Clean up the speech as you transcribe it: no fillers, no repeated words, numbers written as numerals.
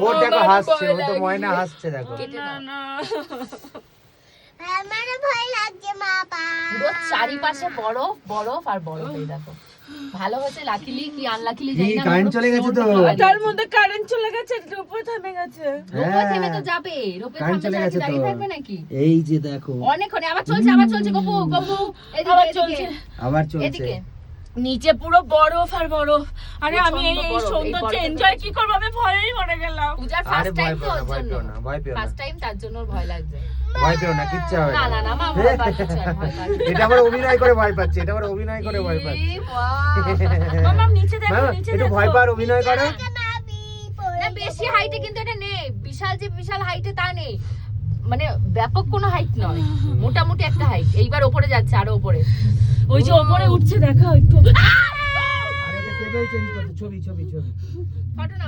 ও দেখো হাসছে, ও তো ময়না হাসছে দেখো। না আমার ভয় লাগছে বাবা। পুরো চারিপাশে বরফ বরফ আর বরফ। এই দেখো ভালো হয়েছে, লাকিলি কি আনলাকিলি জানি না, কারেন্ট চলে গেছে তো। তার মধ্যে কারেন্ট চলে গেছে, রোপে থেমে গেছে। রোপে থেমে তো যাবে, রোপে কারেন্ট চলে গেছে তো। দাঁড়িয়ে থাকবে নাকি? এই যে দেখো অনেকক্ষণ আবার চলছে গপু গপু আবার এদিকে চলছে। আবার চলছে। এদিকে নিচে পুরো বরফ আর বরফ। আরে আমি এই প্রচন্ড বরফ, এই সৌন্দর্য বরফে এনজয় কি করব, আমি ভয়েই মরে গেলাম। পূজার আরে ফার্স্ট ভয় টাইম তো পেও না, ওর ভয় জন্য, পেও না, ভয় পেও না, ফার্স্ট টাইম তার জন্য ভয় লাগছে। ভয় পেও না, কিচ্ছু হবে না না। না না মা ভয় পাচ্ছে, ভয় পাচ্ছে। এটা আবার অভিনয় করে ভয় পাচ্ছে, এটা আবার অভিনয় করে ভয় পাচ্ছে। এ বাবা। মামা নিচে দেখো, মামা, নিচে একটু দেখো। ভয় পাওয়ার অভিনয় করো। না বেশি হাইটে কিন্তু এটা নেই, বিশাল যে বিশাল হাইটে তা নেই, মানে ব্যাপক কোনো হাইট নয়, মোটামুটি একটা হাইট। এইবার ওপরে যাচ্ছে, আরো ওপরে। ওই যে উপরে উঠছে দেখো একটু। আর এটা কেবল চেঞ্জ করতে, ছবি ছবি ছবি। ফটো না